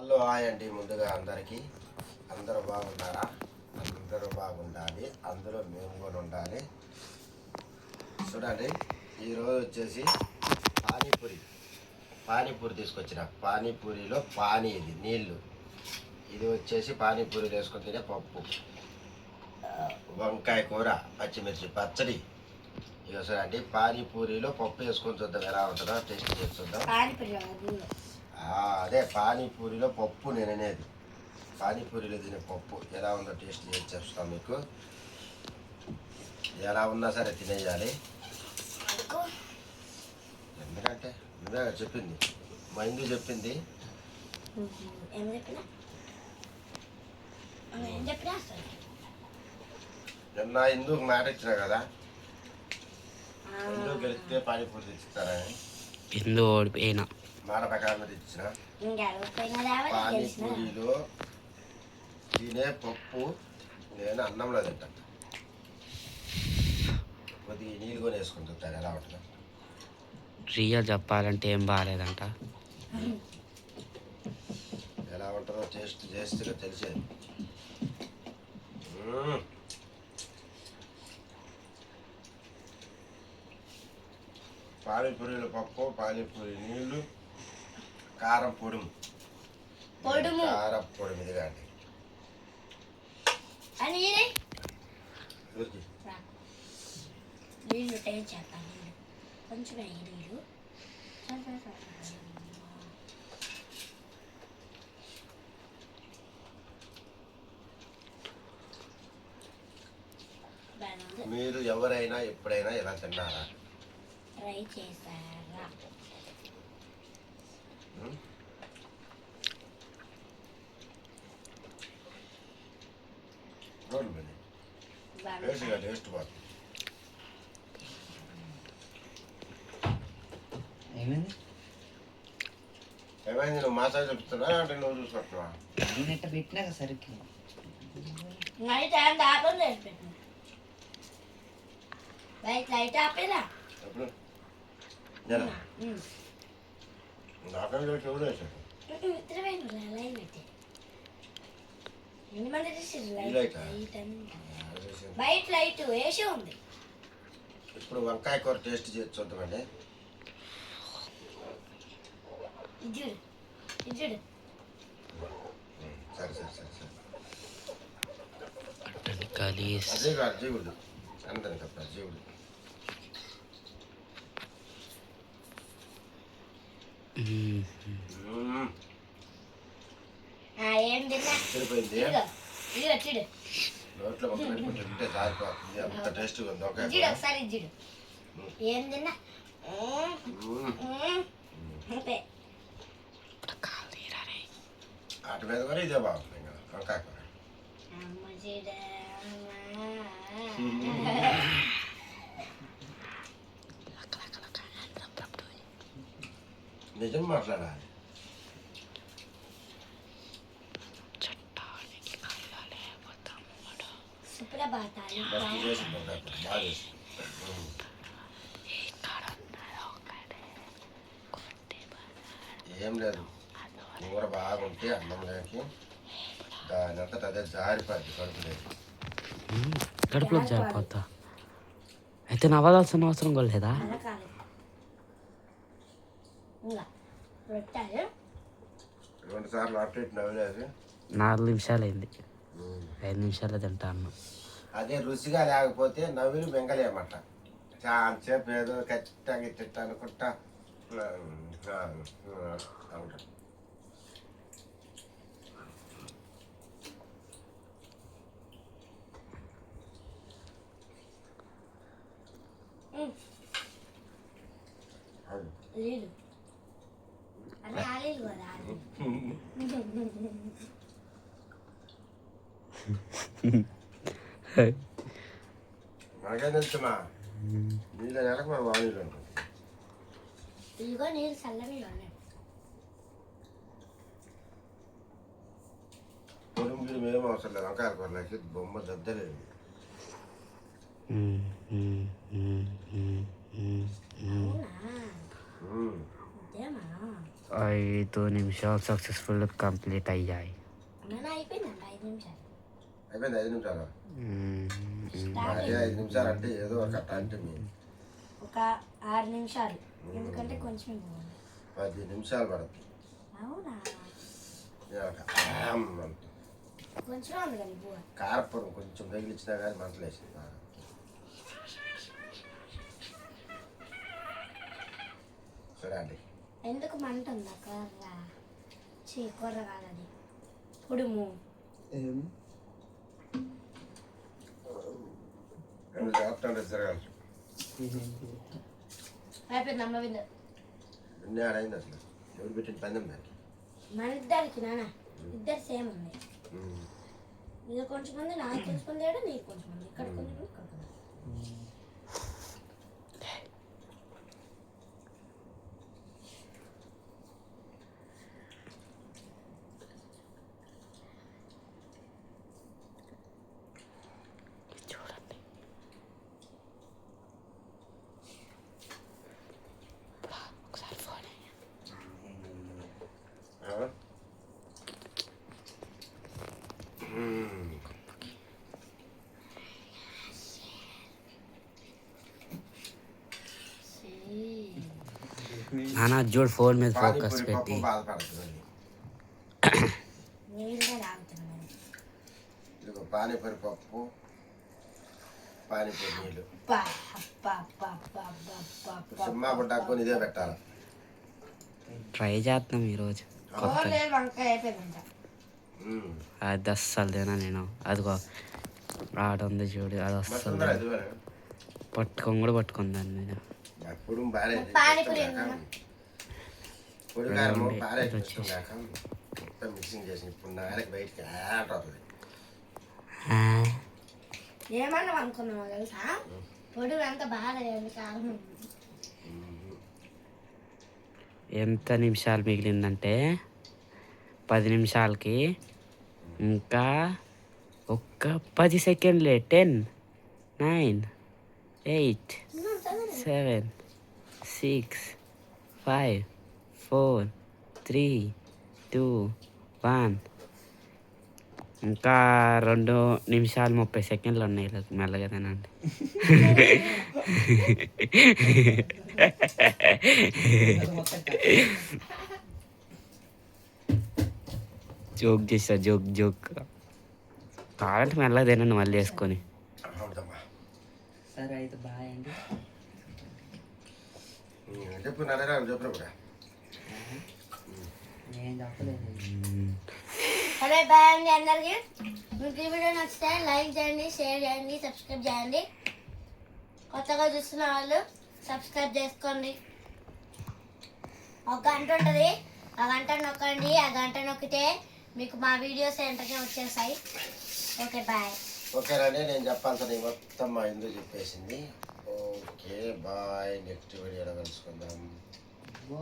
Hello hi అండి. ముందుగా అందరికీ అందరూ బాగున్నారా? అందరూ బాగుండాలి, అందులో మేము కూడా ఉండాలి. చూడండి, ఈరోజు వచ్చేసి పానీపూరి తీసుకొచ్చిన. పానీపూరిలో ఇది నీళ్ళు. ఇది వచ్చేసి పానీపూరిలో వేసుకొని తినే పప్పు, వంకాయ కూర, పచ్చిమిర్చి పచ్చడి. ఇక చూడండి, పానీపూరిలో పప్పు వేసుకొని చూద్దాం ఎలా ఉంటుందో, టేస్ట్ చేసి చూద్దాం. అదే పానీపూరిలో పప్పు నేను అనేది. పానీపూరిలో తినే పప్పు ఎలా ఉందో టేస్ట్ చేసి చెప్తాం మీకు. ఎలా ఉన్నా సరే తినేయాలి, ఎందుకంటే నువ్వే చెప్పింది, మా ఇందు చెప్పింది. నిన్న ఇందుకు మాట ఇచ్చినా కదా, ఇందుకు గెలిస్తే పానీపూరి తెచ్చిస్తారని. ఇందు ఓడిపోయినా మాట ప్రకారం తెచ్చిన. పానీపూరిలో తినే పప్పు నేను అన్నంలో తింటాను. కొద్దిగా నీళ్ళు కొని వేసుకుంటారు, ఎలా ఉంటుందో. రియల్ చెప్పాలంటే ఏం బాగాలేదంట. ఎలా ఉంటుందో టేస్ట్ చేస్తే తెలిసేది. పానీపూరిలో పప్పు, పానీపూరి నీళ్ళు, కారం పొడుము, కారం పొడుము ఇది కానీ నీళ్ళు టేస్ట్ చేస్తాను. కొంచెం నీళ్ళు మీరు ఎవరైనా ఎప్పుడైనా ఇలా తిన్నారా? ట్రై చేశారా? టేస్ట్ బాగుంది. ఏమైంది, నువ్వు మా సైజ్ చెప్తున్నా అంటే నువ్వు చూసుకుంటున్నావా? నేనెట్ట పెట్టినాక సరికి నైట్ ఏం దాపం చేసి పెట్టిన లైట్ ఆపేరా. ఎప్పుడు నాకని ఎవరు వేసాడు? బయట లైట్ వేసి ఉంది. ఇప్పుడు వంకాయ కూర టేస్ట్ చేసి చూద్దామండి. ఇజ్జుడు సరే సరే సరే సరే. అదే అదే కాదు జీవుడు, అంతని తప్ప జీవుడు. ఏం తిన్నా సరిపోయింది. చిడు నోట్లో మొక్క పెట్టుకుంటే తింటే సారిపోతుంది, అంత టేస్ట్గా ఉంది. ఇజ్జుడు ఒకసారి ఇజ్జుడు. ఏం తిన్నా అటు మీద కూడా ఇదే బాగుంది ఇంకా వంకాయ కూర. నిజం మాట్లాడాలి. మస్తు చేసింది వంకాయ కూర, బాగా చేసింది. ఏం లేదు, కూర బాగుంటే అన్నంలోకి దాని అంతటా అదే జారిపోద్ది కడుపులో జారిపోతా. అయితే నవ్వాల్సిన అవసరం కూడా లేదా? 2 సార్లు అటు ఇటు నవ్వలేదు. 4 నిమిషాలు అయింది, 5 నిమిషాలు తింటా అన్నం. అదే రుచిగా లేకపోతే నవ్వులు మింగలేమట. చాలాసేపు ఏదో ఖచ్చితంగా తిట్ట అనుకుంటా ఉంటాను. నాకేం తెలుసుమా, నీళ్ళ నెలకు మనం వానీళ్ళు ఉంటుంది. ఇదిగో నీళ్ళు చల్లవి ఉన్నాయి. పొడుము గిరి ఏం అవసరం లేదు, వంకాయ కూరలోకి బొమ్మ దద్దలేదు. అవునా? 5 అవి 2 నిమిషాలు సక్సెస్ఫుల్ కంప్లీట్ అయ్యాయి. నేను అయిపోయిందండి 5 నిమిషాలు. అయిపోయింది 5 నిమిషాలు. స్టార్ట్ అదే 5 నిమిషాలు అంటే ఏదో ఒక కట్ట అంటే మేము ఒక 6 నిమిషాలు, ఎందుకంటే కొంచెం పోవాలి. 10 నిమిషాలు పడుతుంది. అవునా? కొంచెం ఉంది కానీ పువ్వు. కారపురం కొంచెం తగిలిచ్చినా కానీ మంటలేసింది బాగా. సరే అండి. ఎందుకు మంట ఉందా? కూర కాదు అది, కుడుము. జాగ్రత్త జరగాలి. అయిపోయింది అమ్మ విందు. ఎన్ని ఆడైంది అసలు ఎవరు పెట్టిన పందెం దానికి? మన ఇద్దరికి నాన్న ఇద్దరు సేమ్ ఉంది. ఇది కొంచెం మంది, నాకు కొంచెం మంది, నీకు కొంచెం మంది, ఇక్కడ కొంచెం ఇక్కడ కొంచెం. చూడండి ఒకసారి ఫోన్ నాన్న చూడు ఫోన్ మీద ఫోకస్ పానీపూరి పెట్టి. పప్పు బాధపడుతుంది. నీళ్ళే తాగుతున్నాను. ఇదిగో పానీపూరి పప్పు, పానీపూరి నీళ్ళు. సినిమా పుట్టాకొని ఇదే పెట్టాలి. ట్రై చేస్తున్నాం ఈరోజు కొత్త. వంకాయ అయిపోయిందంట. అది అస్సలు తినా నేను. అదిగో ఆడ ఉంది చూడు, అది అస్సలు మస్తుందా ఇది? పట్టుకొని కూడా పట్టుకుందాన్ని నేను. ఎప్పుడు బాగా పానీపూరి పొడి కారము బాగా వచ్చేసాక మొత్తం మిక్సింగ్ చేసి ఇప్పుడు నాలుగు బయటికి ఆట అవుతుంది. ఏమన్నా అనుకున్నావు తెలుసా? పొడి అంతా బాగా కారణం. ఎంత నిమిషాలు మిగిలిందంటే 10 నిమిషాలకి ఇంకా ఒక్క 10 సెకండ్లే. 10, 9, 8, 7, 6, 5, 4, 3, 2, 1. ఇంకా 2 నిమిషాలు 30 సెకండ్లు ఉన్నాయి. మెల్లగా తినండి. జోక్ చేస్తా, జోక్ కావాలంటే మెల్లగా తినండి మళ్ళీ వేసుకొని. సరే అయితే బాయ్ అండి. చెప్పు నడరా చెప్పిన కూడా నేను చెప్పలేదు. సరే బాయ్ అండి అందరికి. మీకు ఈ వీడియో నచ్చితే లైక్ చేయండి, షేర్ చేయండి, సబ్స్క్రైబ్ చేయండి. కొత్తగా చూస్తున్న వాళ్ళు సబ్స్క్రైబ్ చేసుకోండి. ఒక గంట ఉంటుంది, ఆ గంట నొక్కండి. ఆ గంట నొక్కితే మీకు మా వీడియోస్ వెంటనే వచ్చేస్తాయి. Okay bye. ఓకేనండి, నేను చెప్పాల్సిన మొత్తం మా ఇందు చెప్పేసింది. ఓకే బాయ్, నెక్స్ట్ వీడియోలో కలుసుకుందాం.